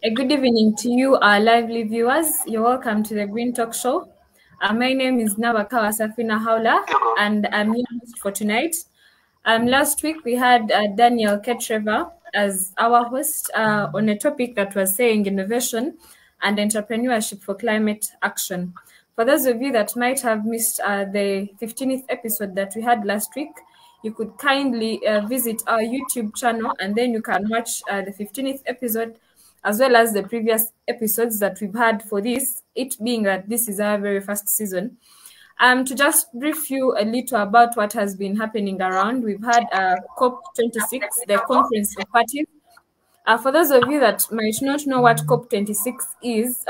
A good evening to you, our lively viewers. You're welcome to the Green Talk Show. My name is Nabakawa Safina Haula, and I'm your host for tonight. Last week we had Daniel Ketreva as our host on a topic that was saying innovation and entrepreneurship for climate action. For those of you that might have missed the 15th episode that we had last week, you could kindly visit our YouTube channel and then you can watch the 15th episode as well as the previous episodes that we've had for this, it being that this is our very first season. To just brief you a little about what has been happening around, we've had COP26, the Conference of Parties. For those of you that might not know what COP26 is,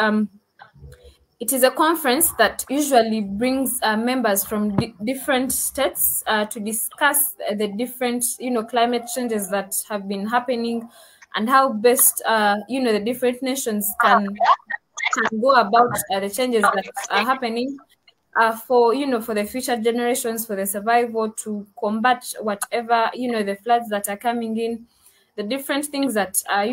it is a conference that usually brings members from different states to discuss the different, climate changes that have been happening and how best, the different nations can go about the changes that are happening for the future generations, for the survival, to combat whatever, the floods that are coming in, the different things that are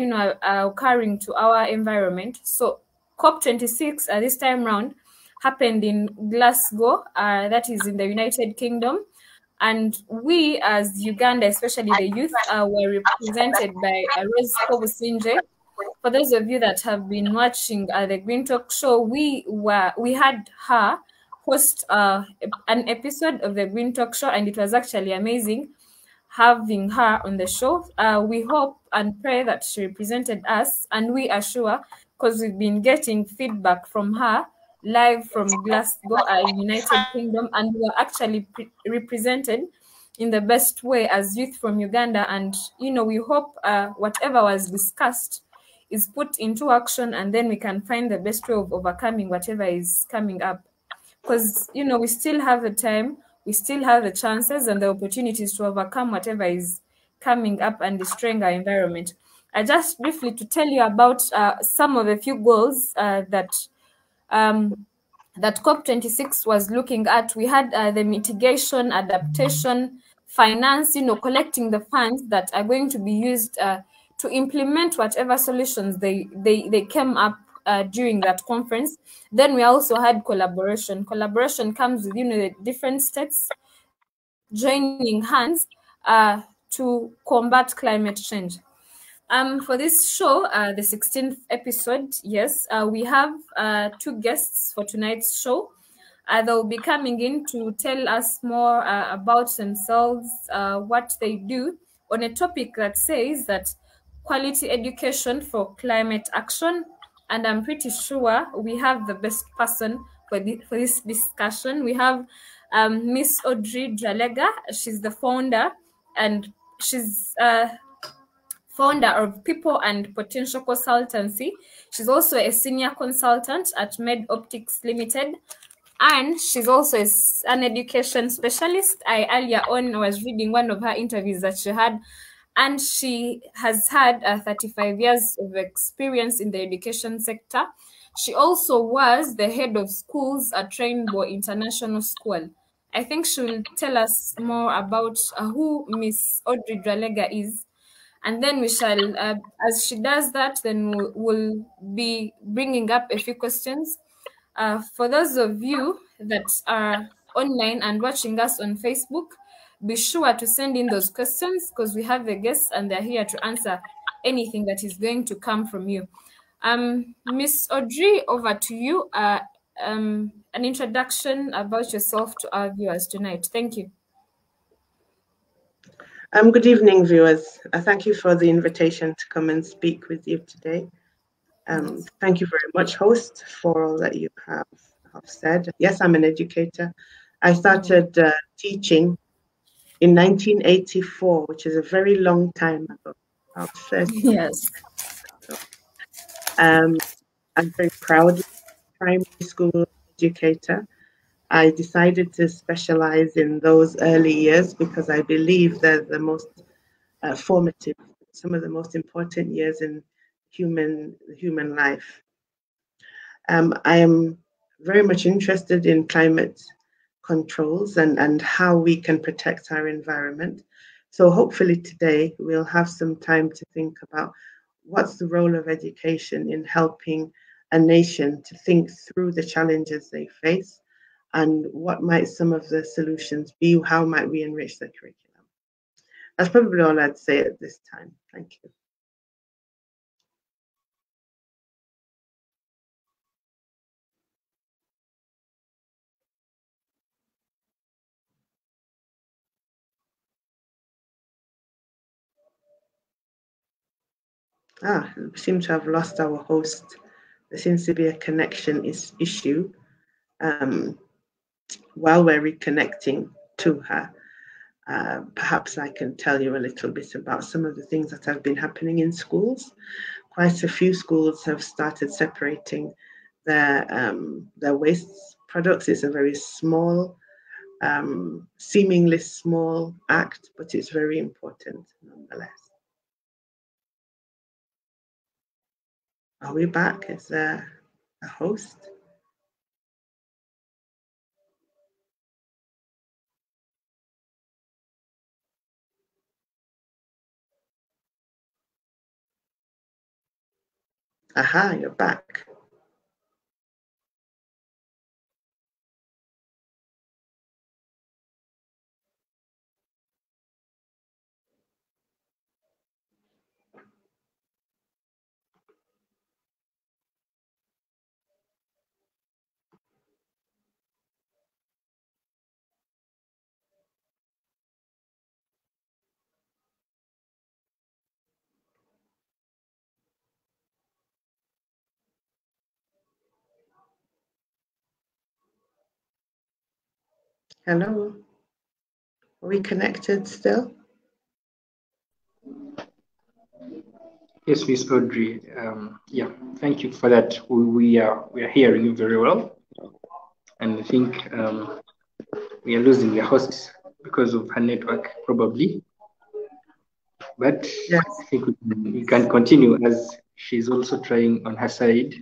occurring to our environment. So COP26 this time round happened in Glasgow, that is in the United Kingdom. And we, as Uganda, especially the youth, were represented by Rose Kobusinje. For those of you that have been watching the Green Talk Show, we had her host an episode of the Green Talk Show, and it was actually amazing having her on the show. We hope and pray that she represented us, and we are sure, because we've been getting feedback from her live from Glasgow, United Kingdom, and we are actually represented in the best way as youth from Uganda. And we hope whatever was discussed is put into action, and then we can find the best way of overcoming whatever is coming up. Because we still have the time, we still have the chances and the opportunities to overcome whatever is coming up and destroying our environment. Just briefly to tell you about some of the few goals that COP26 was looking at. We had the mitigation, adaptation, finance, collecting the funds that are going to be used to implement whatever solutions they came up during that conference. Then we also had collaboration. Collaboration comes with the different states joining hands to combat climate change. For this show, the 16th episode, yes, we have two guests for tonight's show. They'll be coming in to tell us more about themselves, what they do, on a topic that says that quality education for climate action. And I'm pretty sure we have the best person for this discussion. We have Miss Audrey Dralega. She's the founder, and she's founder of People and Potential Consultancy. She's also a senior consultant at Med Optics Limited, and she's also an education specialist. I earlier on was reading one of her interviews that she had, and she has had 35 years of experience in the education sector. She also was the head of schools at Rainbow International School. I think she will tell us more about who Miss Audrey Dralega is. And then we shall, as she does that, then we'll be bringing up a few questions. For those of you that are online and watching us on Facebook, be sure to send in those questions, because we have the guests and they're here to answer anything that is going to come from you. Miss Audrey, over to you. An introduction about yourself to our viewers tonight. Thank you. Good evening, viewers. Thank you for the invitation to come and speak with you today. Thank you very much, host, for all that you have said. Yes, I'm an educator. I started teaching in 1984, which is a very long time ago. About 30 yes. I'm very proud primary school educator. I decided to specialize in those early years because I believe they're the most formative, some of the most important years in human life. I am very much interested in climate controls and how we can protect our environment. So hopefully today we'll have some time to think about what's the role of education in helping a nation to think through the challenges they face, and what might some of the solutions be? How might we enrich the curriculum? That's probably all I'd say at this time. Thank you. We seem to have lost our host. There seems to be a connection issue while we're reconnecting to her. Perhaps I can tell you a little bit about some of the things that have been happening in schools. Quite a few schools have started separating their waste products. It's a very small, seemingly small act, but it's very important nonetheless. Are we back? Is there a host? Aha, you're back. Hello, are we connected still? Yes, Miss Audrey. Yeah, thank you for that. We are hearing you very well, and I think we are losing the host because of her network, probably. But Yes. I think we can continue as she's also trying on her side.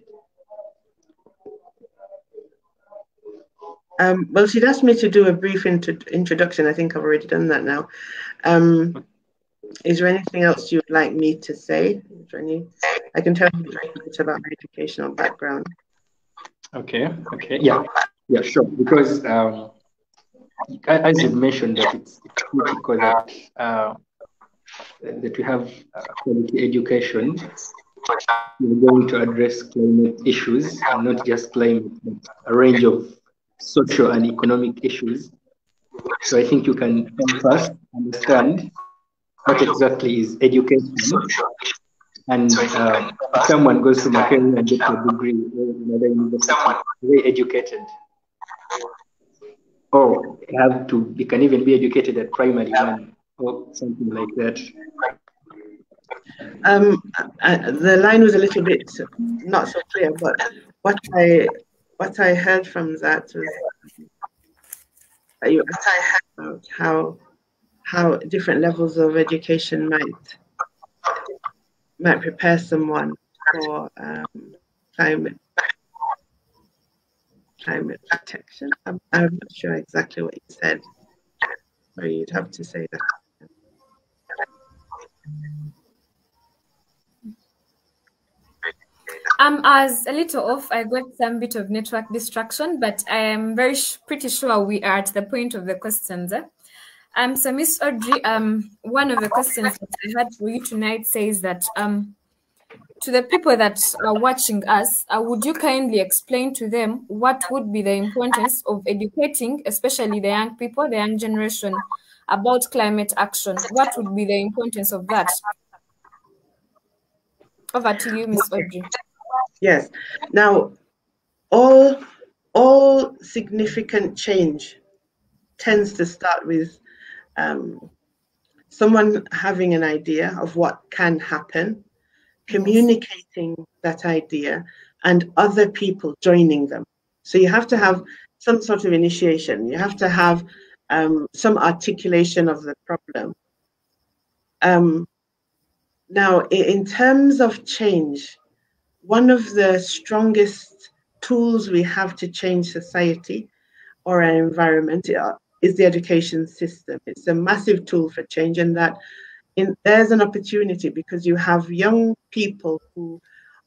Well, she'd asked me to do a brief introduction. I think I've already done that now. Is there anything else you'd like me to say? I can tell you a little bit about my educational background. Okay. Yeah, sure. Because as you mentioned, that it's critical that we have quality education. We're going to address climate issues, and not just climate, but a range of social and economic issues. So I think you can help us understand what exactly is education. And if someone goes to Makerere and gets a degree or another university, very educated. Or they can even be educated at primary one or something like that. The line was a little bit not so clear, but what I heard from that was you asked about how different levels of education might prepare someone for climate protection. I'm not sure exactly what you said, or you'd have to say that. I was a little off. I got some bit of network distraction, but I am pretty sure we are at the point of the questions. So Miss Audrey, one of the questions that I had for you tonight says that to the people that are watching us, would you kindly explain to them what would be the importance of educating, especially the young people, the young generation, about climate action? What would be the importance of that? Over to you, Miss Audrey. Yes. Now, all significant change tends to start with someone having an idea of what can happen, communicating that idea, and other people joining them. So you have to have some sort of initiation. You have to have some articulation of the problem. Now, in terms of change, one of the strongest tools we have to change society or an environment is the education system. It's a massive tool for change, and that there's an opportunity, because you have young people who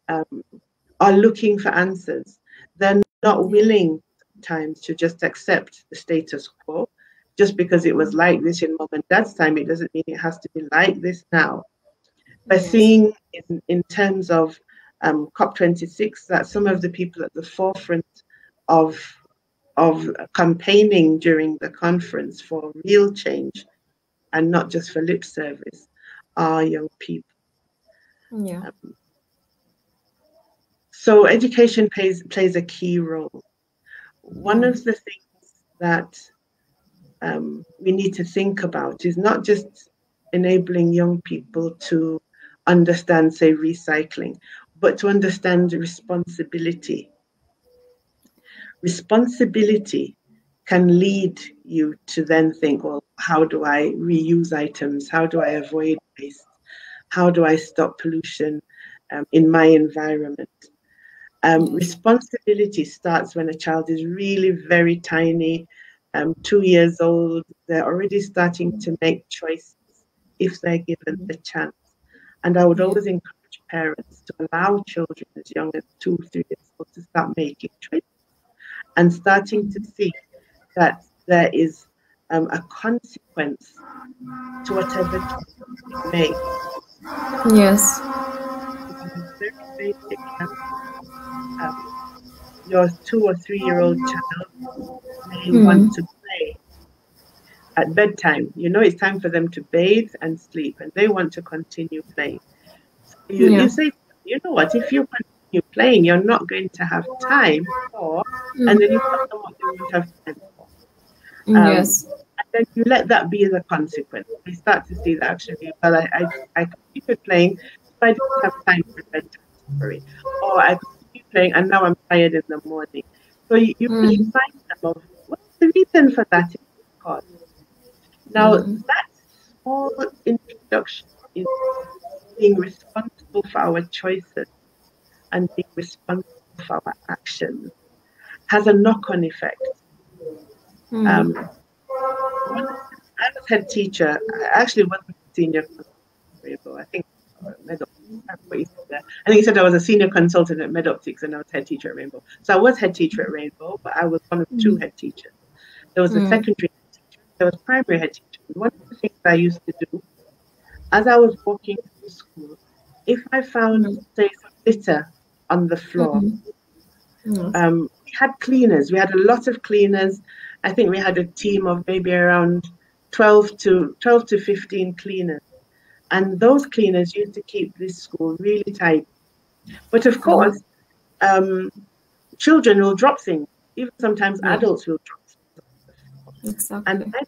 are looking for answers. They're not willing sometimes to just accept the status quo. Just because it was like this in mom and dad's time, it doesn't mean it has to be like this now. By seeing in terms of COP26 that some of the people at the forefront of campaigning during the conference for real change and not just for lip service are young people. Yeah. So education plays a key role. One of the things that we need to think about is not just enabling young people to understand, say, recycling, but to understand responsibility. Responsibility can lead you to then think, well, how do I reuse items? How do I avoid waste? How do I stop pollution in my environment? Responsibility starts when a child is really very tiny, 2 years old. They're already starting to make choices if they're given the chance. And I would always encourage parents to allow children as young as 2 or 3 years old to start making choices and starting to see that there is a consequence to whatever choice they make. Yes. Very basic. Your 2 or 3 year old child may want to play at bedtime. You know, it's time for them to bathe and sleep, and they want to continue playing. So you say, you know what, if you continue playing, you're not going to have time for, and then you tell them what they won't have time for. Yes. And then you let that be the consequence. They start to see that actually, well, I continued playing, so I didn't have time for bedtime story. Or I continued playing, and now I'm tired in the morning. So you remind them of what's the reason for that is because. Now, that small introduction is being responsible for our choices and being responsible for our actions has a knock-on effect. I was head teacher. I actually wasn't a senior consultant. I think I think he said I was a senior consultant at MedOptics and I was head teacher at Rainbow. So I was head teacher at Rainbow, but I was one of 2 head teachers. There was a secondary head teacher, there was primary head teacher. One of the things I used to do, as I was walking to school, if I found, say, some litter on the floor, we had cleaners. We had a lot of cleaners. I think we had a team of maybe around 12 to 15 cleaners. And those cleaners used to keep this school really tight. But of course, children will drop things. Even sometimes adults will drop things. Exactly. And I,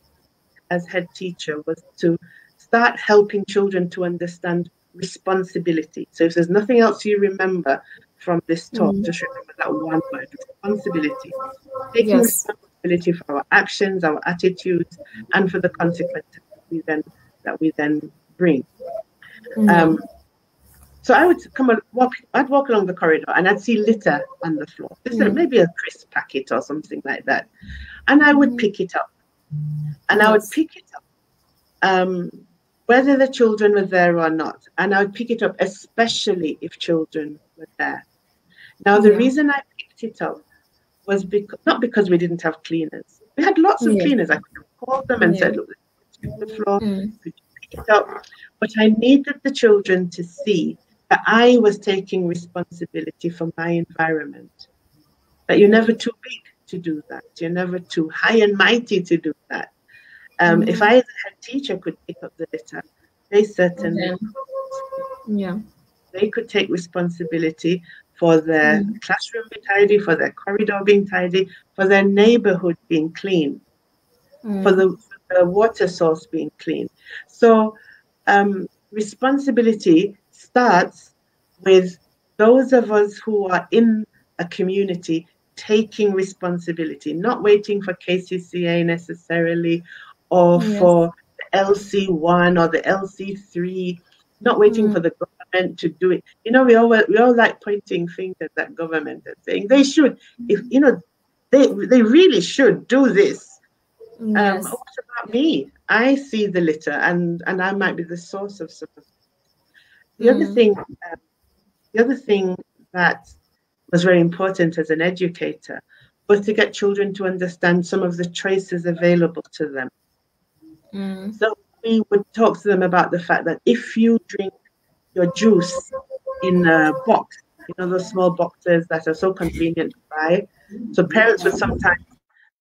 as head teacher, was to start helping children to understand responsibility. So if there's nothing else you remember from this talk, just remember that one word, responsibility. Taking responsibility for our actions, our attitudes, and for the consequences that we then bring. So I would I'd walk along the corridor and I'd see litter on the floor. Maybe a crisp packet or something like that. And I would pick it up. And I would pick it up, whether the children were there or not. And I would pick it up, especially if children were there. Now, the reason I picked it up was not because we didn't have cleaners. We had lots of cleaners. I could have called them and said, look, the floor, could you pick it up? But I needed the children to see that I was taking responsibility for my environment, that you're never too big to do that. You're never too high and mighty to do that. If I, as a head teacher, could pick up the litter, they certainly could. They could take responsibility for their classroom being tidy, for their corridor being tidy, for their neighborhood being clean, for the water source being clean. So responsibility starts with those of us who are in a community taking responsibility, not waiting for KCCA necessarily, or for the LC1 or the LC3, not waiting for the government to do it. You know, we all like pointing fingers at government and saying they should, if you know, they really should do this. Yes. What about me? I see the litter, and I might be the source of some of it. The other thing that was very important as an educator was to get children to understand some of the choices available to them. So we would talk to them about the fact that if you drink your juice in a box, you know, those small boxes that are so convenient to buy. So parents would sometimes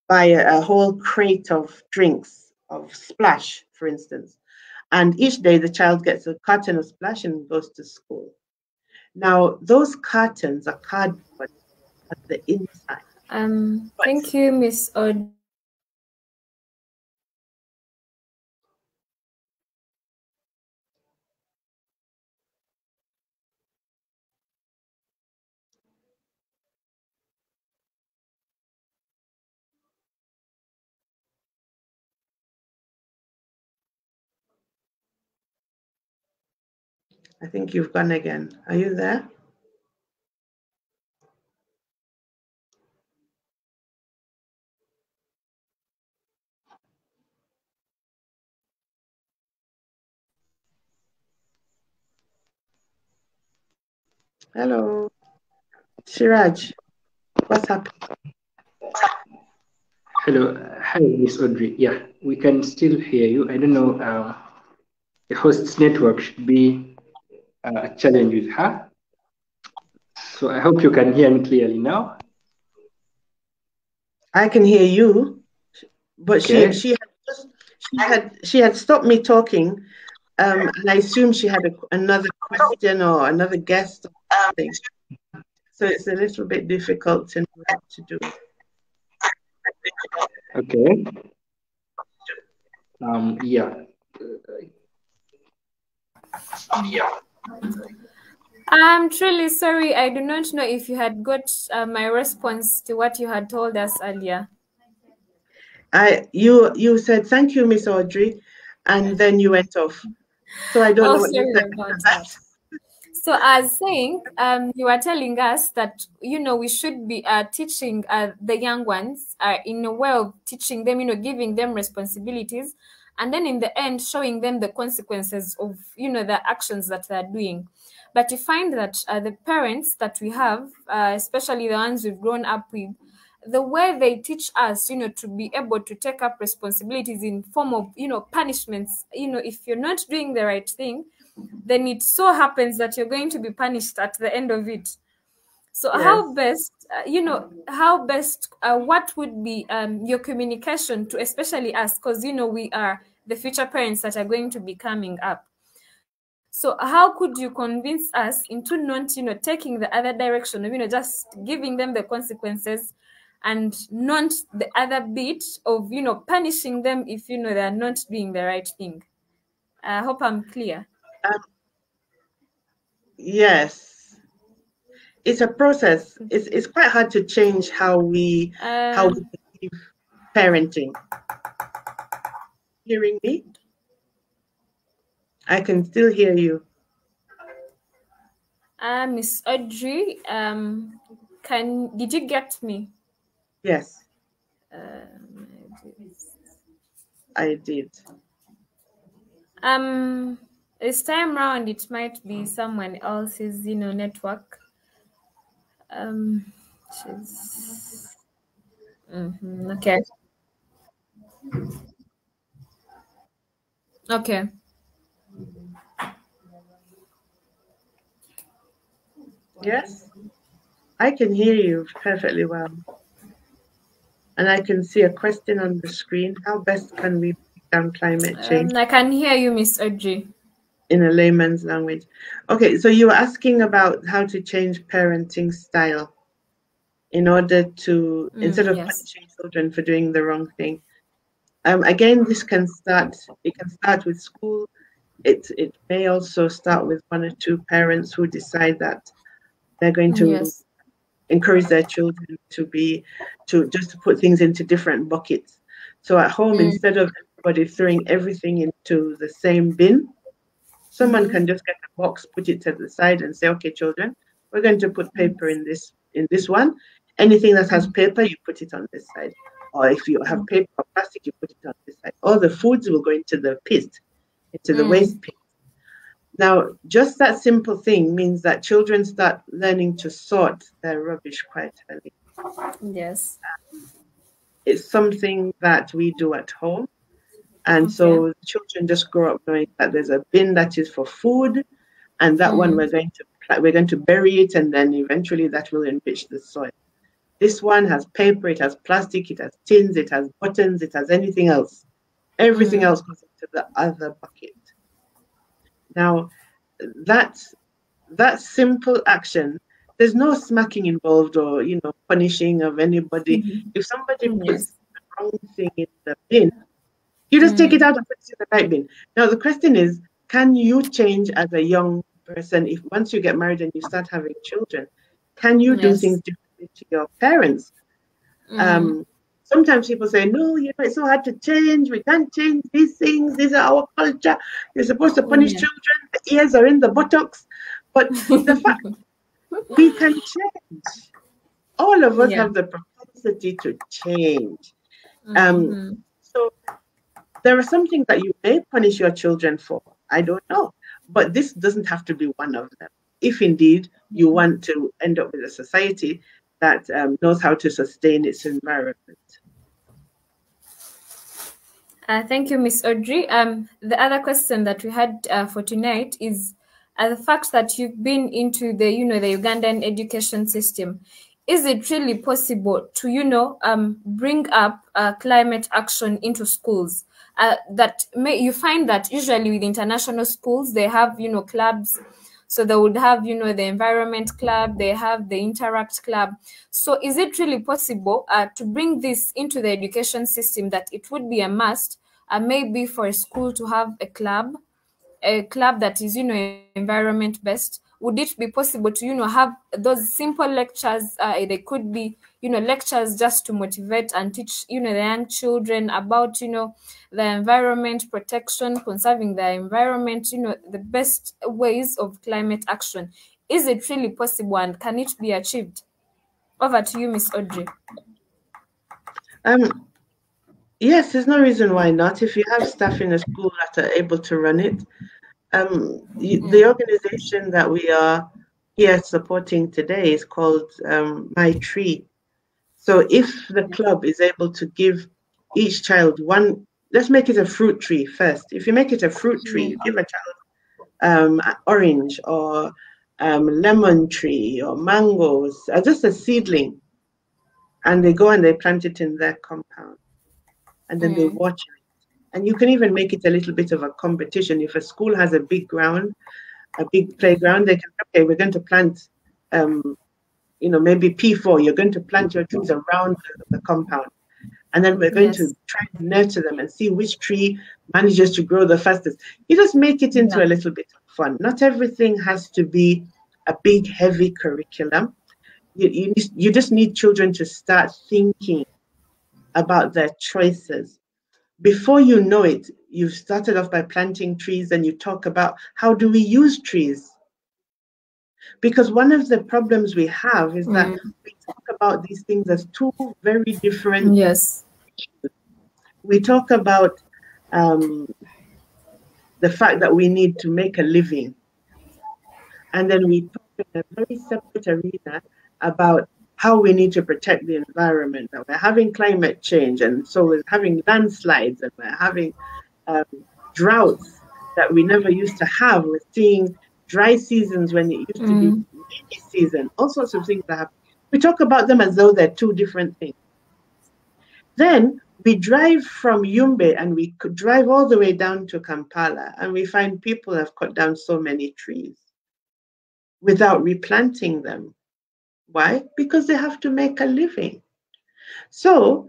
buy a whole crate of drinks, of Splash, for instance. And each day the child gets a carton of Splash and goes to school. Now, those cartons are cardboard at the inside. Thank you, Miss Od. I think you've gone again. Are you there? Hello, Shiraj. What's happening? Hello, hi, Miss Audrey. Yeah, we can still hear you. I don't know. The host's network should be a challenge with her. So I hope you can hear me clearly now. I can hear you, but Okay. she had stopped me talking, and I assume she had another question or another guest or something. So it's a little bit difficult to know what to do. Okay. Yeah. I'm truly sorry. I do not know if you had got my response to what you had told us earlier. You said thank you, Miss Audrey, and then you went off. So I don't know what you Sorry said about after that. So as saying, you are telling us that, you know, we should be teaching the young ones in a way of teaching them, you know, giving them responsibilities, and then in the end showing them the consequences of, you know, the actions that they're doing. But you find that the parents that we have, especially the ones we've grown up with, the way they teach us, you know, to be able to take up responsibilities in form of, you know, punishments. You know, if you're not doing the right thing, then it so happens that you're going to be punished at the end of it. So Yes. how best, what would be your communication to especially us, because, you know, we are the future parents that are going to be coming up. So how could you convince us into not, you know, taking the other direction of, you know, just giving them the consequences and not the other bit of, you know, punishing them if, you know, they're not doing the right thing? I hope I'm clear. Yes, it's a process. It's quite hard to change how we perceive parenting. Hearing me? I can still hear you. Miss Audrey, did you get me? Yes, I did. This time round it might be someone else's, you know, network. She's okay. Okay. Yes, I can hear you perfectly well. And I can see a question on the screen. How best can we break down climate change I can hear you, Miss Audrey. in a layman's language? Okay, so you were asking about how to change parenting style in order to, instead of Yes. punishing children for doing the wrong thing. Again, it can start with school. It may also start with one or two parents who decide that they're going to Yes. encourage their children to put things into different buckets. So at home, instead of everybody throwing everything into the same bin, someone can just get a box, put it to the side, and say, "Okay, children, we're going to put paper in this one. Anything that has paper, you put it on this side. Or if you have paper or plastic, you put it on this side. All the foods will go into the pit, into the waste pit. Now, just that simple thing means that children start learning to sort their rubbish quite early. Yes. It's something that we do at home. And so children just grow up knowing that there's a bin that is for food, and that one we're going to bury it, and then eventually that will enrich the soil. This one has paper, it has plastic, it has tins, it has buttons, it has anything else. Everything else goes into the other bucket. Now, that simple action, there's no smacking involved or, punishing of anybody. If somebody puts the wrong thing in the bin, you just take it out and put it in the right bin. Now, the question is, can you change as a young person if once you get married and you start having children, can you do things differently to your parents? Sometimes people say, no, it's so hard to change. We can't change these things. These are our culture. You're supposed to punish children. The ears are in the buttocks. But the fact we can change. All of us have the propensity to change. So there are some things that you may punish your children for. I don't know. But this doesn't have to be one of them. If indeed you want to end up with a society that knows how to sustain its environment. Thank you, Miss Audrey. The other question that we had for tonight is the fact that you've been into the, the Ugandan education system. Is it really possible to, bring up climate action into schools? You find that usually with international schools, they have, clubs. So they would have, the environment club, they have the interact club. So is it really possible to bring this into the education system, that it would be a must, maybe for a school to have a club that is, environment based? Would it be possible to, have those simple lectures? They could be, lectures just to motivate and teach, the young children about, the environment protection, conserving the environment, the best ways of climate action. Is it really possible, and can it be achieved? Over to you, Miss Audrey. Yes, there's no reason why not. If you have staff in a school that are able to run it, the organization that we are here supporting today is called My Tree. So if the club is able to give each child one, let's make it a fruit tree first. If you make it a fruit tree, you give a child orange or lemon tree or mangoes, just a seedling, and they go and they plant it in their compound, and then they watch it. And you can even make it a little bit of a competition. If a school has a big ground, a big playground, they can, okay, we're going to plant, maybe P4, you're going to plant your trees around the compound. And then we're going to try to nurture them and see which tree manages to grow the fastest. You just make it into a little bit of fun. Not everything has to be a big, heavy curriculum. You just need children to start thinking about their choices. Before you know it, you've started off by planting trees, and you talk about how do we use trees? Because one of the problems we have is that we talk about these things as two very different issues. We talk about the fact that we need to make a living. And then we talk in a very separate arena about how we need to protect the environment. That we're having climate change, and so we're having landslides, and we're having droughts that we never used to have. We're seeing dry seasons when it used to be rainy season. All sorts of things that happen. We talk about them as though they're two different things. Then we drive from Yumbe and we could drive all the way down to Kampala, and we find people have cut down so many trees without replanting them. Why? Because they have to make a living. So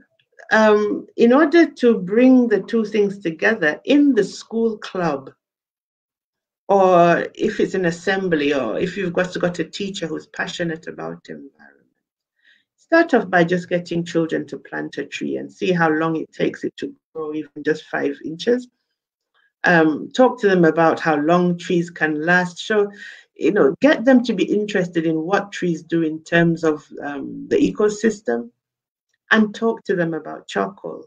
in order to bring the two things together in the school club, or if it's an assembly, or if you've got a teacher who's passionate about environment, start off by just getting children to plant a tree and see how long it takes it to grow, even just 5 inches. Talk to them about how long trees can last. Get them to be interested in what trees do in terms of the ecosystem, and talk to them about charcoal.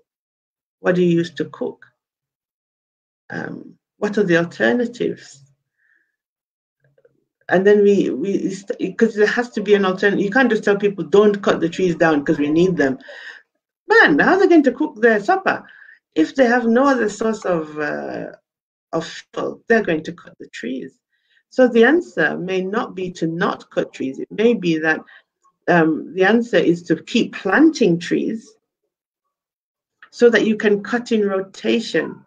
What do you use to cook? What are the alternatives? And then because there has to be an alternative. You can't just tell people don't cut the trees down because we need them. Man, how are they going to cook their supper if they have no other source of fuel? They're going to cut the trees. So the answer may not be to not cut trees. It may be that the answer is to keep planting trees so that you can cut in rotation.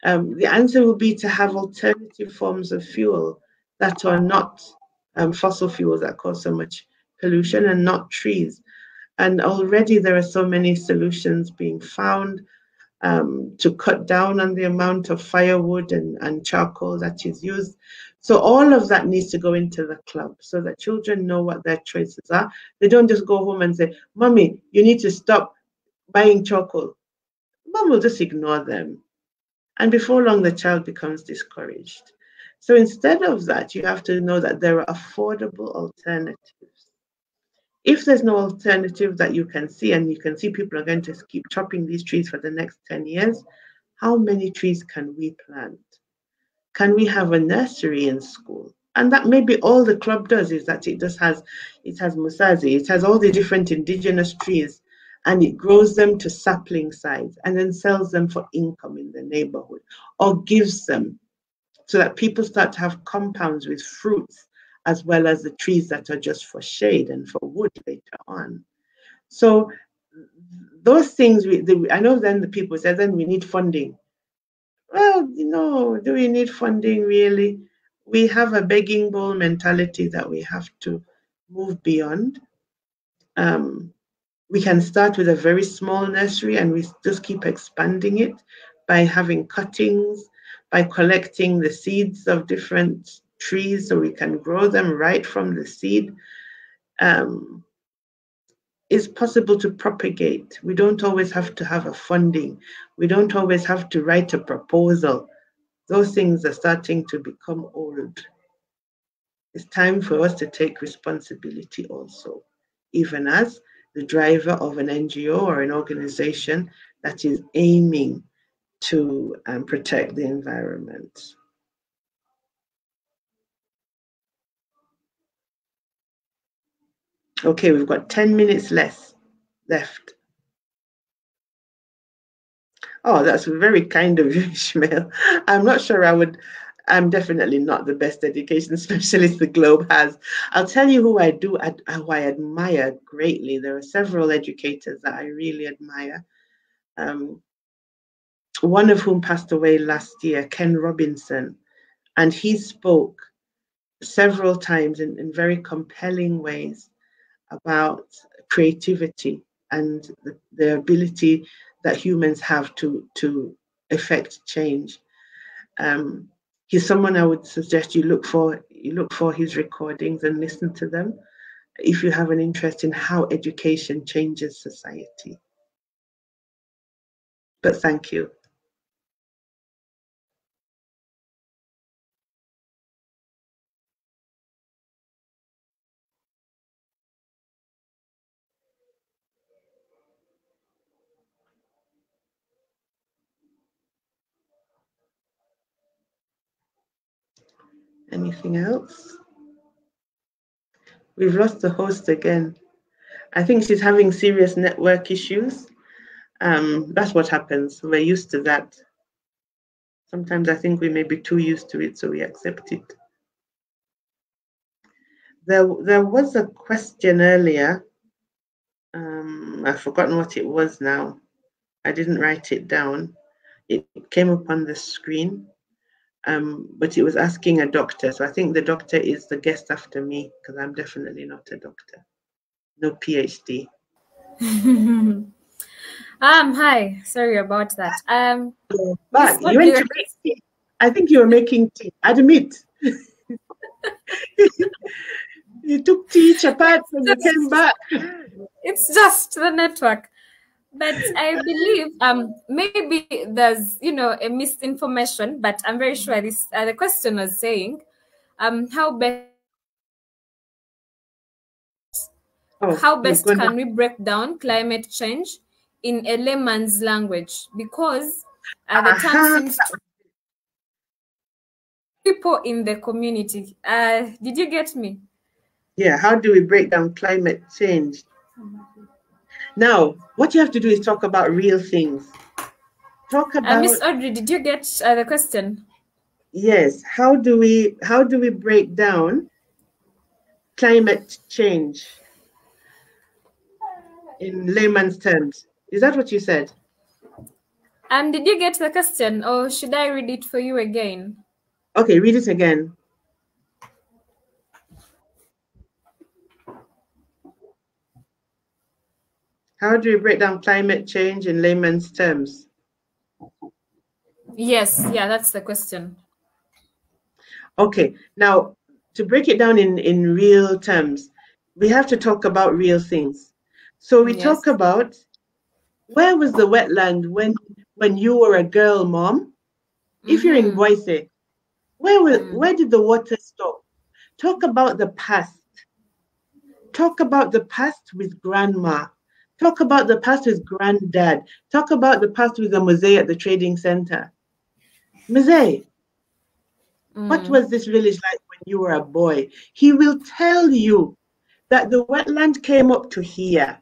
The answer will be to have alternative forms of fuel that are not fossil fuels that cause so much pollution, and not trees. And already there are so many solutions being found to cut down on the amount of firewood and charcoal that is used. So all of that needs to go into the club so that children know what their choices are. They don't just go home and say, Mommy, you need to stop buying charcoal. Mom will just ignore them. And before long, the child becomes discouraged. So instead of that, you have to know that there are affordable alternatives. If there's no alternative that you can see, and you can see people are going to keep chopping these trees for the next 10 years, how many trees can we plant? Can we have a nursery in school? And that maybe all the club does is that it has musazi, it has all the different indigenous trees, and it grows them to sapling size and then sells them for income in the neighborhood, or gives them so that people start to have compounds with fruits as well as the trees that are just for shade and for wood later on. So those things, I know then the people say, then we need funding. Well, do we need funding really? We have a begging bowl mentality that we have to move beyond. We can start with a very small nursery and we just keep expanding it by having cuttings, by collecting the seeds of different trees so we can grow them right from the seed. It's possible to propagate. We don't always have to have a funding. We don't always have to write a proposal. Those things are starting to become old. It's time for us to take responsibility also, even as the driver of an NGO or an organization that is aiming to protect the environment. Okay, we've got 10 minutes left. Oh, that's very kind of you, Ishmael. I'm not sure I'm definitely not the best education specialist the globe has. I'll tell you who I admire greatly. There are several educators that I really admire. One of whom passed away last year, Ken Robinson, and he spoke several times in very compelling ways about creativity and the ability that humans have to effect change. He's someone I would suggest you look for his recordings and listen to them if you have an interest in how education changes society. But thank you. Anything else? We've lost the host again. I think she's having serious network issues. That's what happens. We're used to that. Sometimes I think we may be too used to it, so we accept it. There was a question earlier. I've forgotten what it was now. I didn't write it down. It came up on the screen, but it was asking a doctor. So I think the doctor is the guest after me, because I'm definitely not a doctor. No PhD. Hi. Sorry about that. But you went to make tea. I think you were making tea. Admit. You took tea, chapati, and you came back. It's just the network. But I believe maybe there's a misinformation, but I'm very sure this the question was saying how best how best can we break down climate change in a layman's language? Because the term seems to people in the community. Did you get me? Yeah, how do we break down climate change? Now, what you have to do is talk about real things. Talk about Miss Audrey, did you get the question? Yes, how do we break down climate change in layman's terms? Is that what you said? Did you get the question, or should I read it for you again? Okay, read it again. How do we break down climate change in layman's terms? Yes, yeah, that's the question. Okay, now to break it down in real terms, we have to talk about real things. So we talk about, where was the wetland when you were a girl, Mom? If you're in Boise, where did the water stop? Talk about the past. Talk about the past with grandma. Talk about the past with granddad. Talk about the past with the Mosey at the trading center. Mosey, what was this village like when you were a boy? He will tell you that the wetland came up to here.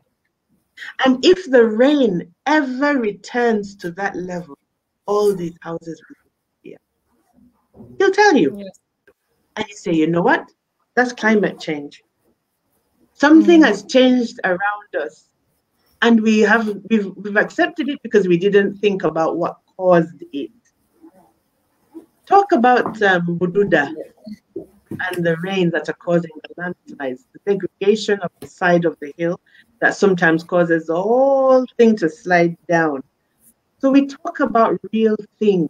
And if the rain ever returns to that level, all these houses will be here. He'll tell you. Yes. And you say, you know what? That's climate change. Something has changed around us. And we've accepted it because we didn't think about what caused it. Talk about Bududa and the rains that are causing the landslides, the segregation of the side of the hill that sometimes causes the whole thing to slide down. So we talk about real things.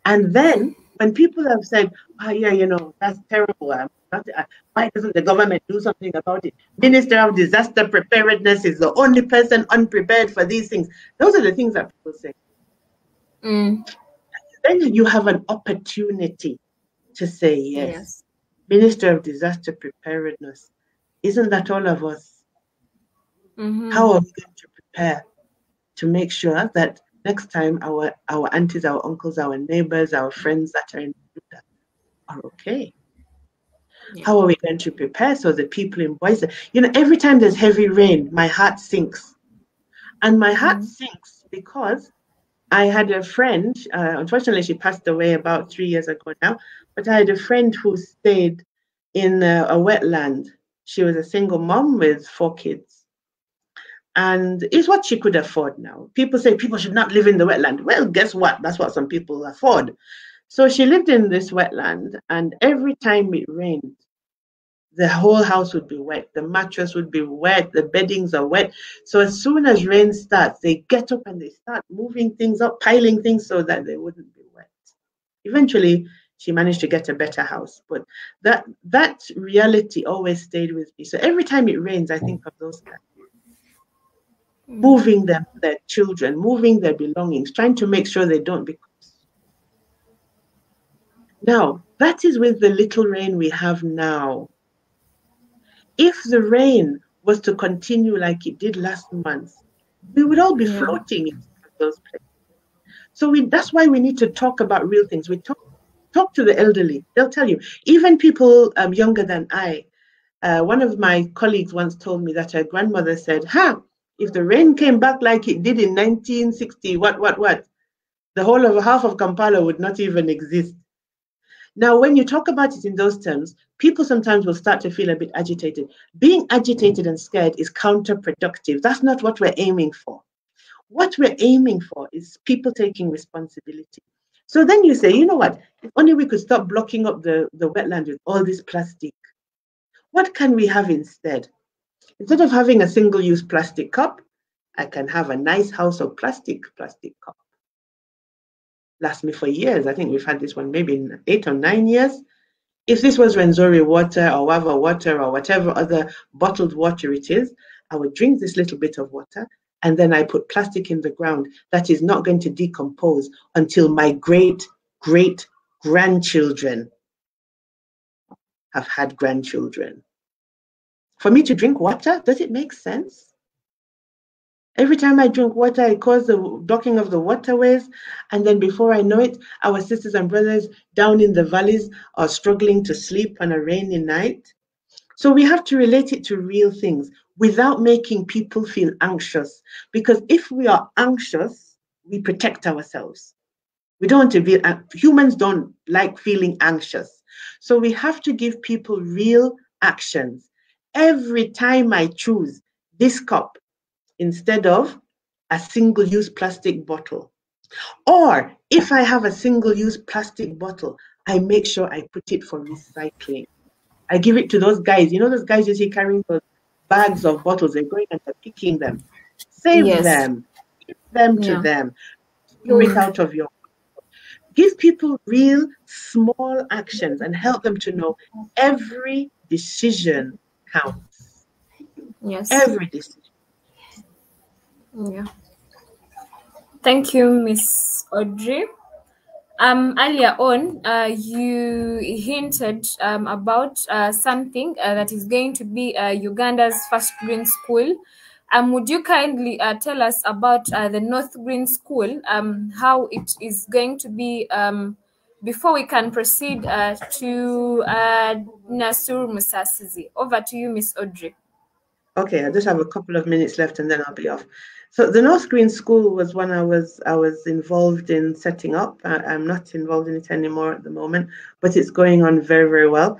And then when people have said, oh yeah, you know, that's terrible. Why doesn't the government do something about it? Minister of Disaster Preparedness is the only person unprepared for these things. Those are the things that people say. Then you have an opportunity to say, yes. Minister of Disaster Preparedness, isn't that all of us? How are we going to prepare to make sure that next time our aunties, our uncles, our neighbors, our friends that are in Uganda are okay? Yeah. How are we going to prepare so the people in Boise, you know, every time there's heavy rain, my heart sinks. And my heart sinks because I had a friend, unfortunately she passed away about 3 years ago now, but I had a friend who stayed in a wetland. She was a single mom with 4 kids. And it's what she could afford now. People say people should not live in the wetland. Well, guess what? That's what some people afford. So she lived in this wetland, and every time it rained, the whole house would be wet. The mattress would be wet. The beddings are wet. So as soon as rain starts, they get up and they start moving things up, piling things so that they wouldn't be wet. Eventually, she managed to get a better house. But that reality always stayed with me. So every time it rains, I think of those guys. Moving them, their children, moving their belongings, trying to make sure they don't be. Now, that is with the little rain we have now. If the rain was to continue like it did last month, we would all be floating in those places. So that's why we need to talk about real things. We talk to the elderly. They'll tell you. Even people younger than I. One of my colleagues once told me that her grandmother said, if the rain came back like it did in 1960, the whole of half of Kampala would not even exist. Now, when you talk about it in those terms, people sometimes will start to feel a bit agitated. Being agitated and scared is counterproductive. That's not what we're aiming for. What we're aiming for is people taking responsibility. So then you say, you know what, if only we could stop blocking up the wetland with all this plastic. What can we have instead? Instead of having a single-use plastic cup, I can have a nice house of plastic cup. Last me for years. I think we've had this one maybe 8 or 9 years. If this was Renzori water or Wava water or whatever other bottled water it is, I would drink this little bit of water and then I put plastic in the ground that is not going to decompose until my great-great-grandchildren have had grandchildren. For me to drink water, does it make sense? Every time I drink water, it causes the blocking of the waterways. And then before I know it, our sisters and brothers down in the valleys are struggling to sleep on a rainy night. So we have to relate it to real things without making people feel anxious. Because if we are anxious, we protect ourselves. We don't want to be, humans don't like feeling anxious. So we have to give people real actions. Every time I choose this cup instead of a single-use plastic bottle, or if I have a single-use plastic bottle, I make sure I put it for recycling. I give it to those guys. You know those guys you see carrying those bags of bottles? They're going and they're picking them. Save them. Give them to them. Throw it out of your... Give people real small actions and help them to know every decision counts. Yes. Every decision. Yeah. Thank you, Miss Audrey. Earlier on, you hinted about something that is going to be Uganda's first green school. Would you kindly tell us about the North Green School, how it is going to be, before we can proceed to Nasur Musasizi? Over to you, Miss Audrey. Okay, I just have a couple of minutes left and then I'll be off. So the North Green School was one I was involved in setting up. I'm not involved in it anymore at the moment, but it's going on very, very well.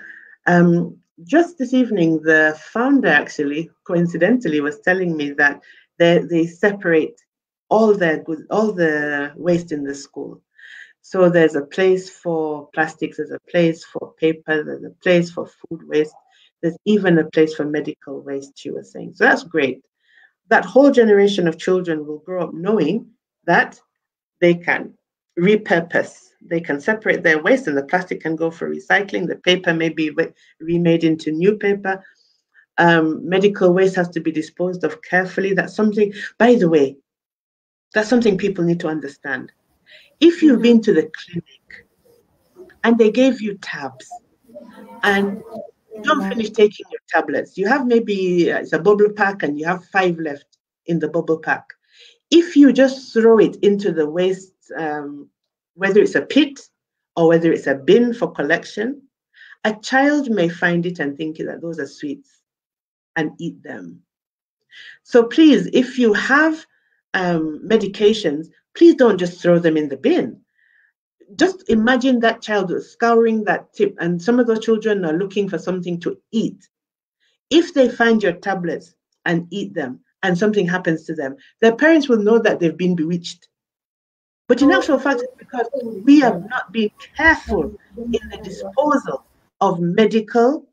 Just this evening, the founder actually, coincidentally, was telling me that they separate all the waste in the school. So there's a place for plastics, there's a place for paper, there's a place for food waste. There's even a place for medical waste, she was saying. So that's great. That whole generation of children will grow up knowing that they can repurpose. They can separate their waste and the plastic can go for recycling. The paper may be remade into new paper. Medical waste has to be disposed of carefully. That's something, by the way, that's something people need to understand. If you've been to the clinic and they gave you tabs and you don't finish taking your tablets, you have maybe it's a bubble pack and you have 5 left in the bubble pack. If you just throw it into the waste, whether it's a pit or whether it's a bin for collection, a child may find it and think that those are sweets and eat them. So please, if you have medications, please don't just throw them in the bin. Just imagine that child scouring that tip, and some of those children are looking for something to eat. If they find your tablets and eat them and something happens to them, their parents will know that they've been bewitched. But in actual fact, it's because we have not been careful in the disposal of medical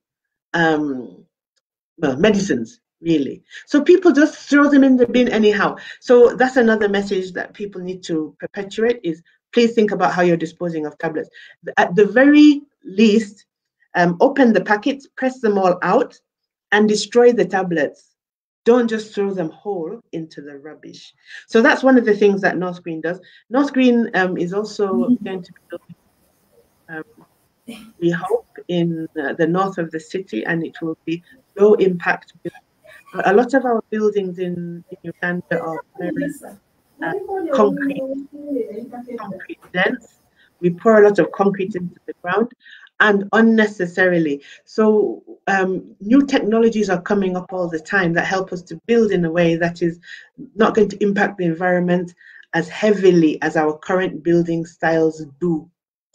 medicines, really. So people just throw them in the bin anyhow. So that's another message that people need to perpetuate is please think about how you're disposing of tablets. At the very least, open the packets, press them all out, and destroy the tablets. Don't just throw them whole into the rubbish. So that's one of the things that North Green does. North Green is also going to be building, we hope, in the north of the city, and it will be low impact. A lot of our buildings in Uganda are very concrete dense. We pour a lot of concrete into the ground and unnecessarily. So new technologies are coming up all the time that help us to build in a way that is not going to impact the environment as heavily as our current building styles do.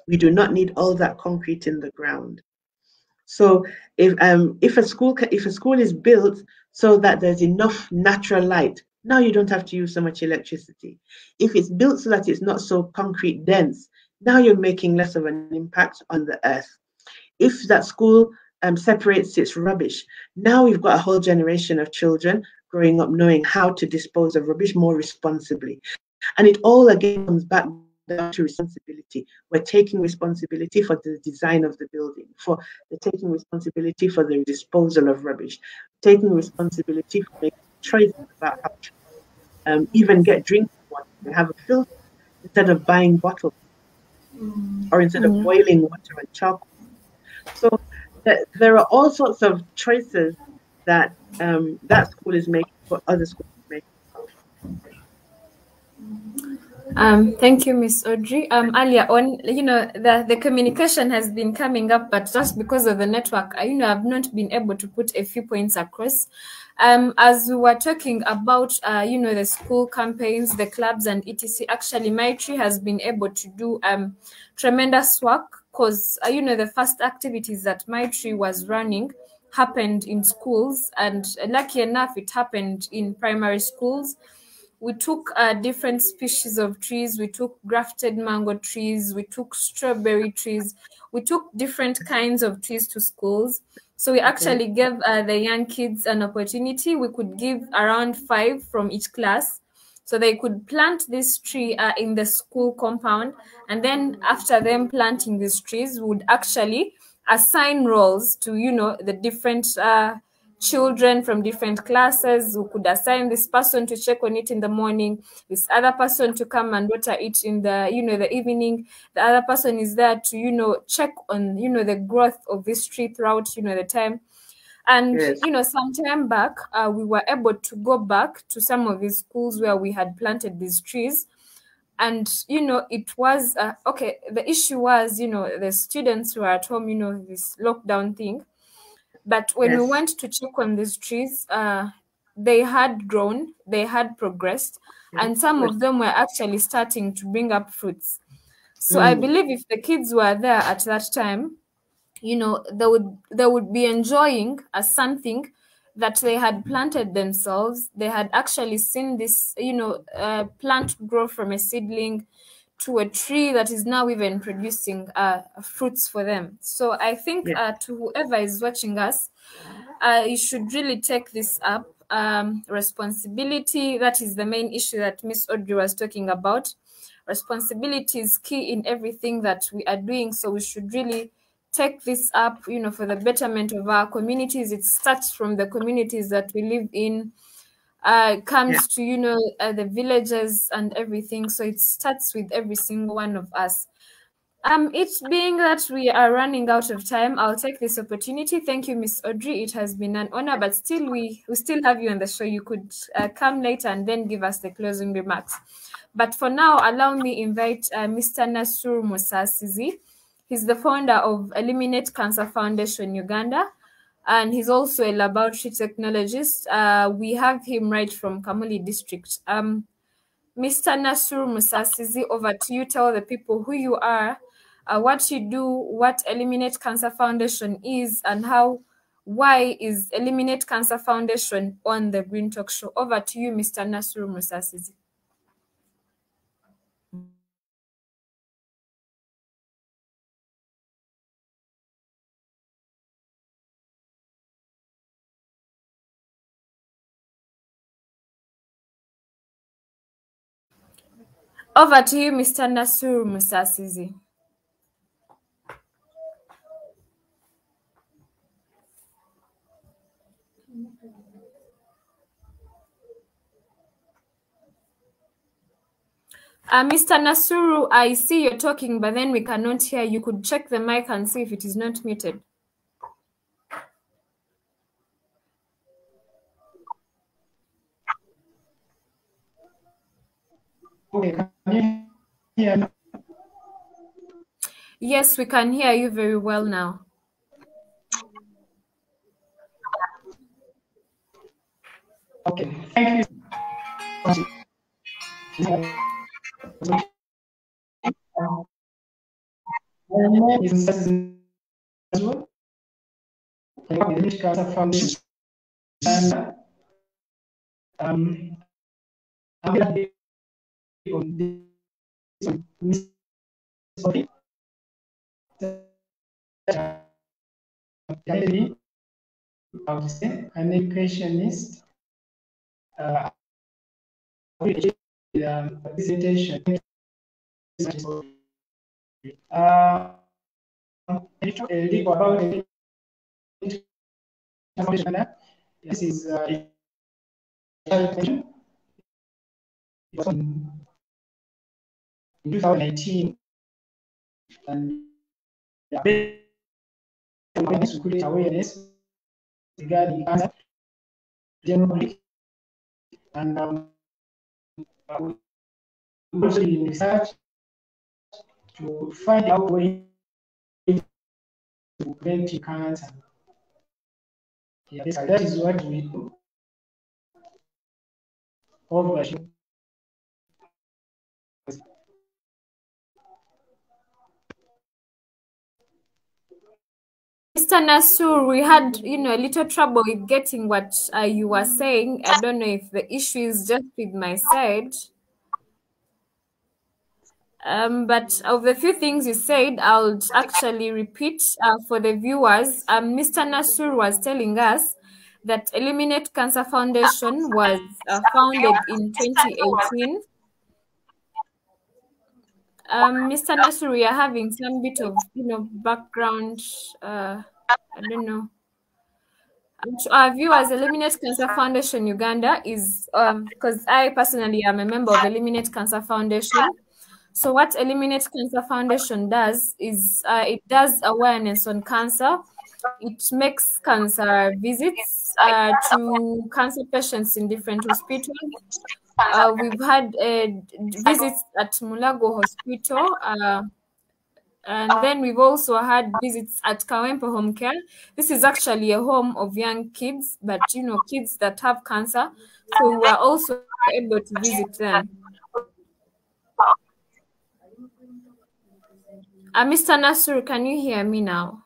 We do not need all that concrete in the ground. So if a school is built so that there's enough natural light, now you don't have to use so much electricity. If it's built so that it's not so concrete dense, now you're making less of an impact on the earth. If that school separates its rubbish, now we've got a whole generation of children growing up knowing how to dispose of rubbish more responsibly. And it all again comes back down to responsibility. We're taking responsibility for the design of the building, taking responsibility for the disposal of rubbish, taking responsibility for making choices about how to even get drinking water and have a filter instead of buying bottles or instead of boiling water and charcoal. So there are all sorts of choices that that school is making for other schools to make. Thank you, Miss Audrey. Earlier on, the communication has been coming up, but just because of the network, I've not been able to put a few points across. As we were talking about, the school campaigns, the clubs, and etc. Actually, Maitri has been able to do tremendous work because, the first activities that Maitri was running happened in schools, and lucky enough, it happened in primary schools. We took different species of trees. We took grafted mango trees. We took strawberry trees. We took different kinds of trees to schools. So we actually gave the young kids an opportunity. We could give around 5 from each class. So they could plant this tree in the school compound. And then after them planting these trees, we would actually assign roles to, the different children from different classes. Who could assign this person to check on it in the morning, this other person to come and water it in the the evening, the other person is there to check on the growth of this tree throughout the time. And some time back we were able to go back to some of these schools where we had planted these trees. And it was okay, the issue was the students who were at home, this lockdown thing. But when we went to check on these trees, they had grown, they had progressed, and some of them were actually starting to bring up fruits. So I believe if the kids were there at that time, they would be enjoying something that they had planted themselves. They had actually seen this, plant grow from a seedling to a tree that is now even producing fruits for them. So I think to whoever is watching us, you should really take this up. Responsibility, that is the main issue that Miss Audrey was talking about. Responsibility is key in everything that we are doing. So we should really take this up, for the betterment of our communities. It starts from the communities that we live in. Comes to the villages and everything. So it starts with every single one of us. It being that we are running out of time, I'll take this opportunity. Thank you, Miss Audrey. It has been an honor, but still we still have you on the show. You could come later and then give us the closing remarks. But for now, allow me invite Mr. Nasur Musasizi. He's the founder of Eliminate Cancer Foundation Uganda, and he's also a laboratory technologist. We have him right from Kamuli district. Mr. Nasur Musasizi, over to you. Tell the people who you are, what you do, what Eliminate Cancer Foundation is, and why is Eliminate Cancer Foundation on the Green Talk Show. Over to you, Mr. Nasur Musasizi. Over to you, Mr. Nasur Musasizi. Mr. Nasuru, I see you're talking, but then we cannot hear. You could check the mic and see if it is not muted. Okay, can you hear me? Yes, we can hear you very well now. Okay, thank you. My name is Nasur. I work with the Cancer Foundation. And I'm going to be on this topic. I would say an educationist. Presentation. I talk a little about this is in 2019, and security awareness regarding cancer general public, and we also did research to find out ways to prevent cancer. Yeah, basically that is what we do. Over. Mr. Nasur, we had, a little trouble with getting what you were saying. I don't know if the issue is just with my side. But of the few things you said, I'll actually repeat for the viewers. Mr. Nasur was telling us that Eliminate Cancer Foundation was founded in 2018. Mr. Nasur, we are having some bit of, background. I don't know. To our viewers, Eliminate Cancer Foundation Uganda is because I personally am a member of Eliminate Cancer Foundation. So what Eliminate Cancer Foundation does is it does awareness on cancer. It makes cancer visits to cancer patients in different hospitals. We've had visits at Mulago Hospital. And then we've also had visits at Kawempe Home Care. This is actually a home of young kids, but kids that have cancer. So we were also able to visit them. Mr. Nasur, can you hear me now?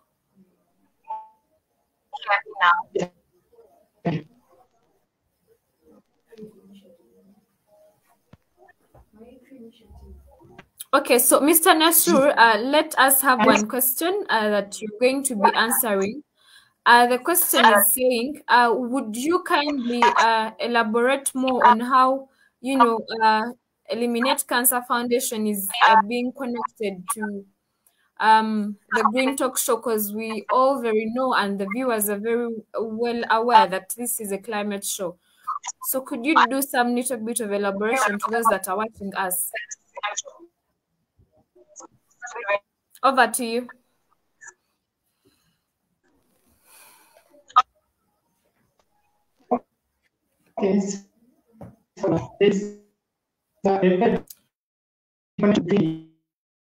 Okay, so Mr. Nasur, let us have one question that you're going to be answering. The question is saying, would you kindly elaborate more on how, Eliminate Cancer Foundation is being connected to the Green Talk Show, because we all very know and the viewers are very well aware that this is a climate show. So could you do some little bit of elaboration to those that are watching us? Over to you. Okay, so there's a between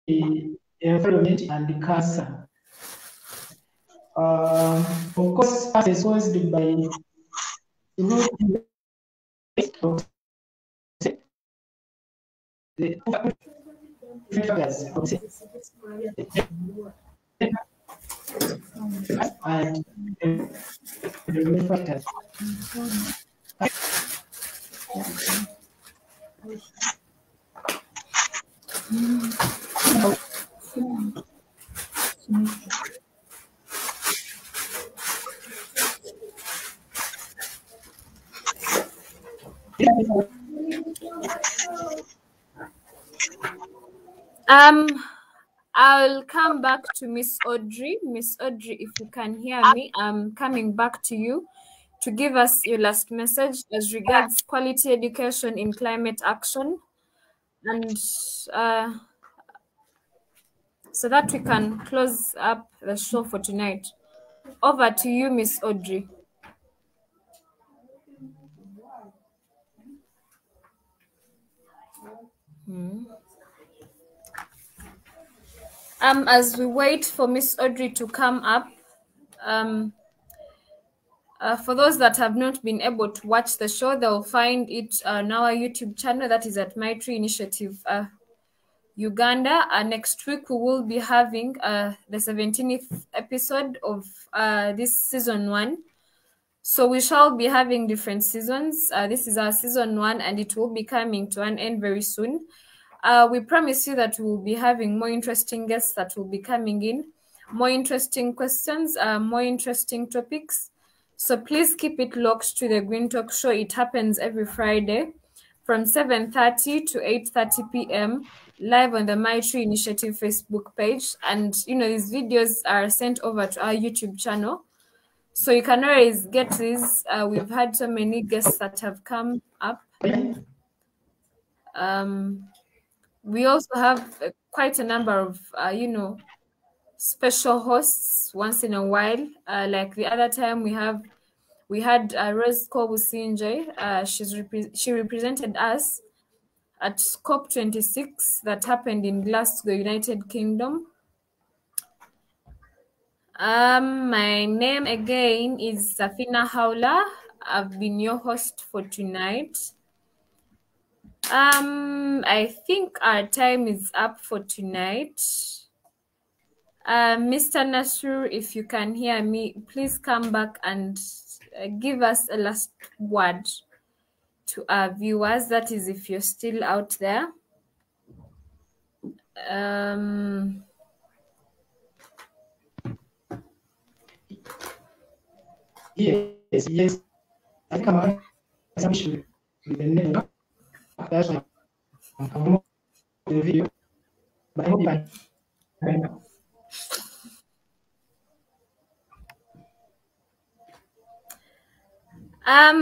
the environment and the cancer. Of course, as is caused by the factors and the factors. I'll come back to Miss Audrey. Miss Audrey, if you can hear me, I'm coming back to you to give us your last message as regards quality education in climate action, and so that we can close up the show for tonight. Over to you, Miss Audrey. As we wait for Miss Audrey to come up, for those that have not been able to watch the show, they'll find it on our YouTube channel, that is at My Tree Initiative Uganda. Next week we will be having the 17th episode of this season 1. So we shall be having different seasons. This is our season 1 and it will be coming to an end very soon. We promise you that we'll be having more interesting guests that will be coming in, more interesting questions, more interesting topics. So please keep it locked to the Green Talk Show. It happens every Friday from 7:30 to 8:30 p.m. live on the My Tree Initiative Facebook page. And, these videos are sent over to our YouTube channel. So you can always get these. We've had so many guests that have come up. We also have quite a number of, special hosts once in a while. Like the other time we have We had Rose Kobusinje. She represented us at COP26 that happened in Glasgow, United Kingdom. My name again is Safina Haula. I've been your host for tonight. I think our time is up for tonight. Mr. Nasur, if you can hear me, please come back and give us a last word to our viewers. That is, if you're still out there. Yes. I think I'm some issue with the network. That's why I'm promoting the video. But I hope you can hear me.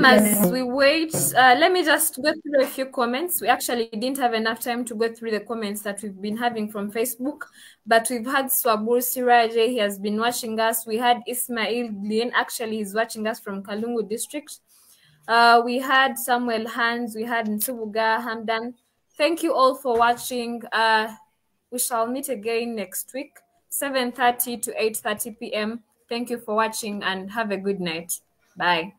As we wait, let me just go through a few comments. We actually didn't have enough time to go through the comments that we've been having from Facebook, but we've had Swabur Siraje, he has been watching us. We had Ismail Glien, actually he's watching us from Kalungu district. We had Samuel Hans, we had Nsubuga Hamdan. Thank you all for watching. We shall meet again next week, 7:30 to 8:30 p.m. Thank you for watching and have a good night. Bye.